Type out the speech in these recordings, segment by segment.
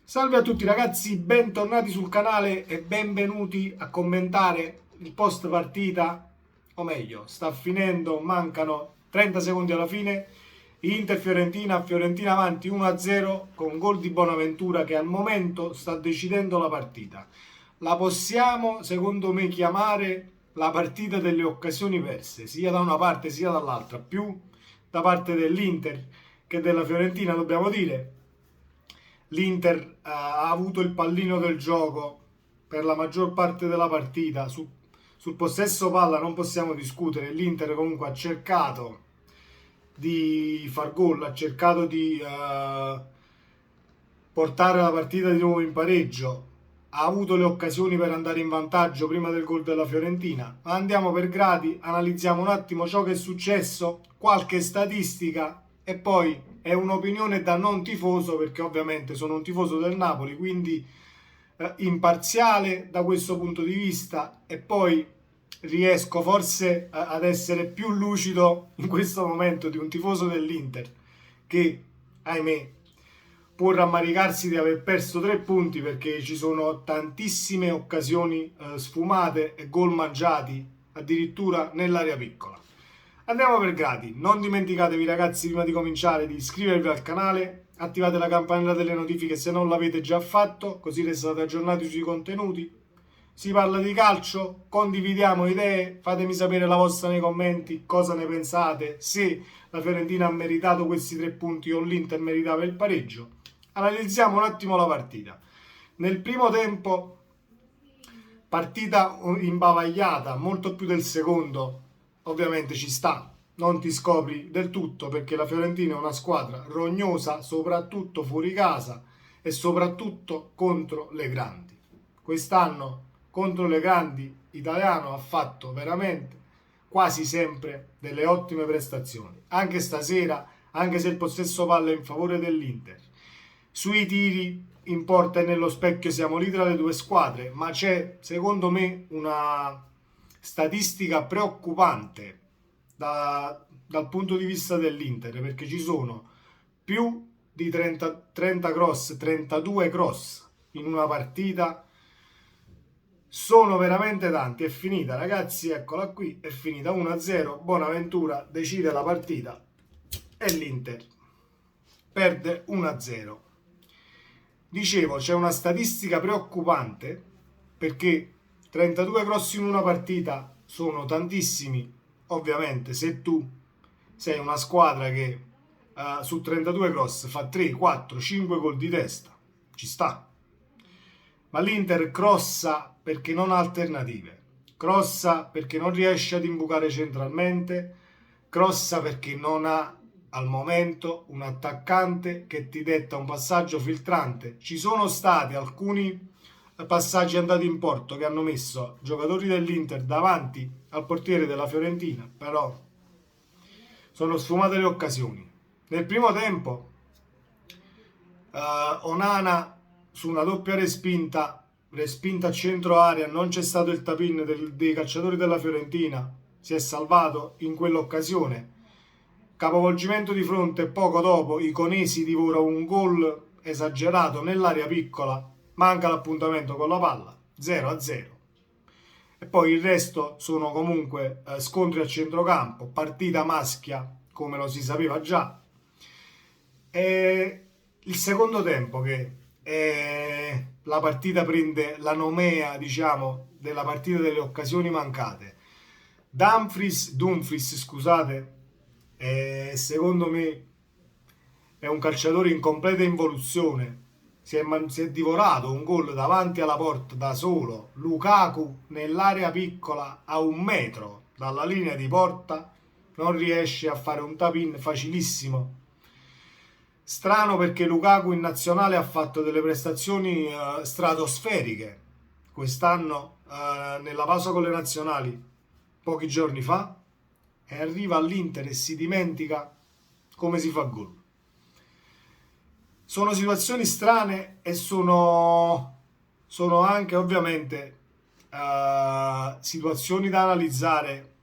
Salve a tutti ragazzi, bentornati sul canale e benvenuti a commentare il post partita, o meglio, sta finendo, mancano 30 secondi alla fine, Inter-Fiorentina, Fiorentina avanti 1-0 con gol di Bonaventura che al momento sta decidendo la partita. La possiamo, secondo me, chiamare la partita delle occasioni perse, sia da una parte sia dall'altra, più da parte dell'Inter che della Fiorentina, dobbiamo dire. L'Inter ha avuto il pallino del gioco per la maggior parte della partita. Sul possesso palla non possiamo discutere. L'Inter comunque ha cercato di far gol, ha cercato di portare la partita di nuovo in pareggio. Ha avuto le occasioni per andare in vantaggio prima del gol della Fiorentina. Ma andiamo per gradi, analizziamo un attimo ciò che è successo, qualche statistica e poi è un'opinione da non tifoso, perché ovviamente sono un tifoso del Napoli, quindi imparziale da questo punto di vista, e poi riesco forse ad essere più lucido in questo momento di un tifoso dell'Inter che, ahimè, può rammaricarsi di aver perso 3 punti, perché ci sono tantissime occasioni sfumate e gol mangiati addirittura nell'area piccola. Andiamo per gradi, non dimenticatevi ragazzi, prima di cominciare, di iscrivervi al canale, attivate la campanella delle notifiche se non l'avete già fatto, così restate aggiornati sui contenuti. Si parla di calcio, condividiamo idee, fatemi sapere la vostra nei commenti, cosa ne pensate, se la Fiorentina ha meritato questi 3 punti o l'Inter meritava il pareggio. Analizziamo un attimo la partita. Nel primo tempo, partita imbavagliata, molto più del secondo. Ovviamente ci sta, non ti scopri del tutto, perché la Fiorentina è una squadra rognosa, soprattutto fuori casa e soprattutto contro le grandi. Quest'anno contro le grandi italiano ha fatto veramente quasi sempre delle ottime prestazioni. Anche stasera, anche se il possesso palla è in favore dell'Inter, sui tiri in porta e nello specchio siamo lì tra le due squadre, ma c'è secondo me una statistica preoccupante dal punto di vista dell'Inter, perché ci sono più di 30 cross, 32 cross in una partita. Sono veramente tanti. È finita ragazzi, eccola qui, è finita 1-0, Bonaventura decide la partita e l'Inter perde 1-0. Dicevo, c'è una statistica preoccupante, perché 32 cross in una partita sono tantissimi. Ovviamente se tu sei una squadra che su 32 cross fa 3, 4, 5 gol di testa, ci sta. Ma l'Inter crossa perché non ha alternative, crossa perché non riesce ad imbucare centralmente, crossa perché non ha al momento un attaccante che ti detta un passaggio filtrante. Ci sono stati alcuni passaggi andati in porto che hanno messo giocatori dell'Inter davanti al portiere della Fiorentina, però sono sfumate le occasioni. Nel primo tempo Onana su una doppia respinta a centro area, non c'è stato il tap-in dei calciatori della Fiorentina, si è salvato in quell'occasione. Capovolgimento di fronte, poco dopo Iconesi divora un gol esagerato nell'area piccola, manca l'appuntamento con la palla, 0-0. E poi il resto sono comunque scontri a centrocampo, partita maschia come lo si sapeva già. E il secondo tempo, che la partita prende la nomea, diciamo, della partita delle occasioni mancate. Dumfries, scusate, secondo me è un calciatore in completa involuzione. Si è divorato un gol davanti alla porta da solo. Lukaku nell'area piccola a 1 metro dalla linea di porta non riesce a fare un tap-in facilissimo. Strano, perché Lukaku in nazionale ha fatto delle prestazioni stratosferiche quest'anno nella pausa con le nazionali pochi giorni fa, e arriva all'Inter e si dimentica come si fa gol. Sono situazioni strane e sono anche ovviamente situazioni da analizzare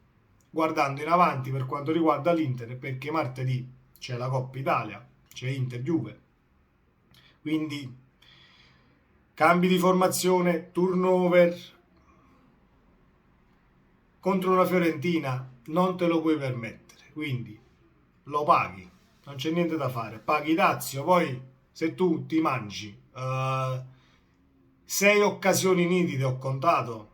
guardando in avanti per quanto riguarda l'Inter, perché martedì c'è la Coppa Italia, c'è Inter Juve, quindi cambi di formazione, turnover, contro una Fiorentina non te lo puoi permettere, quindi lo paghi, non c'è niente da fare, paghi dazio, poi se tu ti mangi 6 occasioni nitide, ho contato,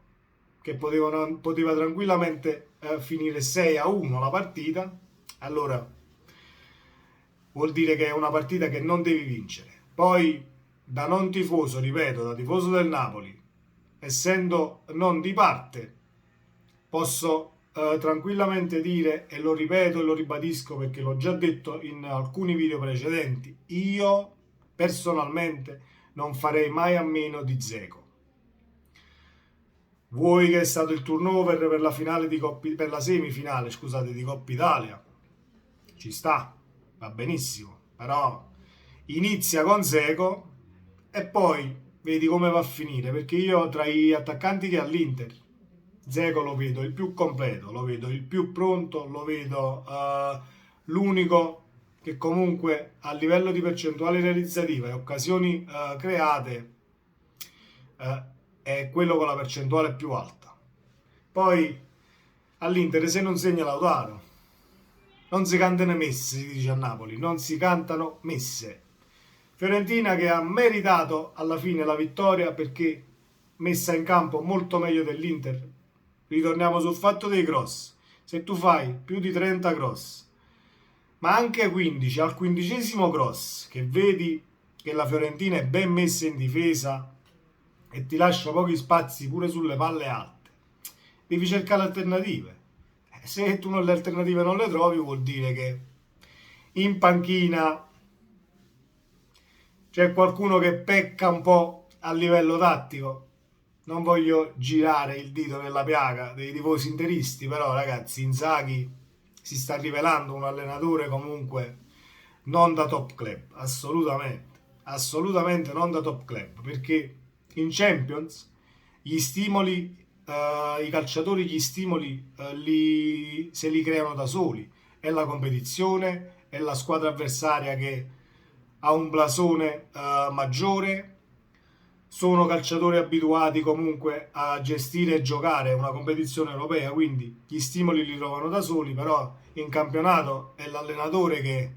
che poteva tranquillamente finire 6-1 la partita, allora vuol dire che è una partita che non devi vincere. Poi da non tifoso, ripeto, da tifoso del Napoli, essendo non di parte, posso tranquillamente dire, e lo ripeto e lo ribadisco perché l'ho già detto in alcuni video precedenti, io personalmente non farei mai a meno di Dzeko. Vuoi che è stato il turnover per la finale per la semifinale, scusate, di Coppa Italia, ci sta, va benissimo, però inizia con Dzeko e poi vedi come va a finire, perché io tra gli attaccanti che ha l'Inter, Dzeko lo vedo il più completo, lo vedo il più pronto, lo vedo l'unico che comunque a livello di percentuale realizzativa e occasioni create è quello con la percentuale più alta. Poi all'Inter se non segna Lautaro non si cantano messe, si dice a Napoli, non si cantano messe. Fiorentina che ha meritato alla fine la vittoria perché messa in campo molto meglio dell'Inter. Ritorniamo sul fatto dei cross. Se tu fai più di 30 cross, ma anche 15, al 15° cross, che vedi che la Fiorentina è ben messa in difesa e ti lascia pochi spazi pure sulle palle alte, devi cercare alternative. Se tu le alternative non le trovi, vuol dire che in panchina c'è qualcuno che pecca un po' a livello tattico. Non voglio girare il dito nella piaga dei tifosi interisti, però ragazzi, Inzaghi si sta rivelando un allenatore comunque non da top club, assolutamente non da top club, perché in Champions gli stimoli, i calciatori gli stimoli se li creano da soli, è la competizione, è la squadra avversaria che ha un blasone maggiore, sono calciatori abituati comunque a gestire e giocare una competizione europea, quindi gli stimoli li trovano da soli, però in campionato è l'allenatore che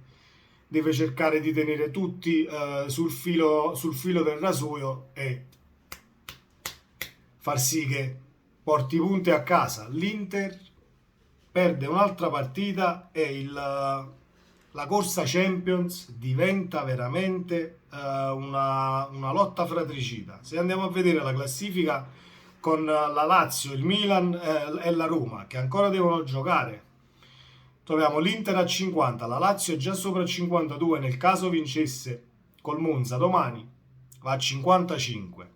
deve cercare di tenere tutti sul filo del rasoio e far sì che porti punti a casa. L'Inter perde un'altra partita e la corsa Champions diventa veramente una lotta fratricida. Se andiamo a vedere la classifica con la Lazio, il Milan e la Roma che ancora devono giocare, troviamo l'Inter a 50, la Lazio è già sopra 52, nel caso vincesse col Monza domani va a 55.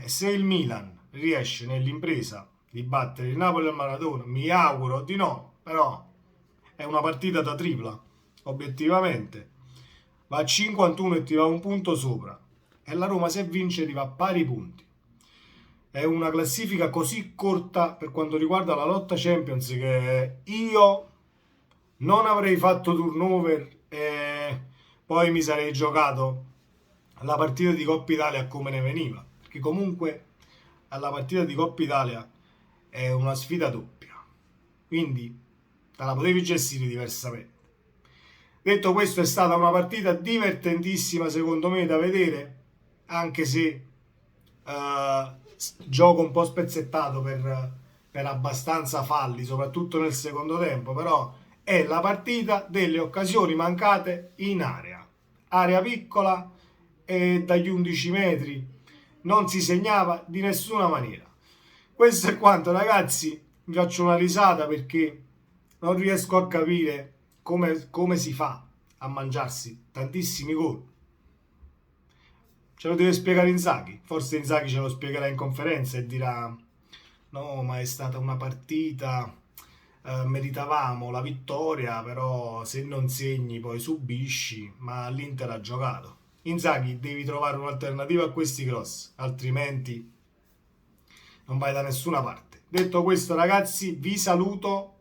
Se il Milan riesce nell'impresa di battere il Napoli al Maradona, mi auguro di no, però è una partita da tripla, obiettivamente va a 51 e ti va un punto sopra, e la Roma se vince ti va a pari punti. È una classifica così corta per quanto riguarda la lotta Champions che io non avrei fatto turnover e poi mi sarei giocato la partita di Coppa Italia come ne veniva, perché comunque alla partita di Coppa Italia è una sfida doppia, quindi te la potevi gestire diversamente. Detto questo, è stata una partita divertentissima secondo me da vedere, anche se gioco un po' spezzettato per abbastanza falli, soprattutto nel secondo tempo, però è la partita delle occasioni mancate in area piccola, e dagli 11 metri non si segnava di nessuna maniera. Questo è quanto, ragazzi. Mi faccio una risata perché non riesco a capire come si fa a mangiarsi tantissimi gol. Ce lo deve spiegare Inzaghi. Forse Inzaghi ce lo spiegherà in conferenza e dirà: no, ma è stata una partita, meritavamo la vittoria, però se non segni poi subisci, ma l'Inter ha giocato. Inzaghi, devi trovare un'alternativa a questi cross, altrimenti non vai da nessuna parte. Detto questo, ragazzi, vi saluto.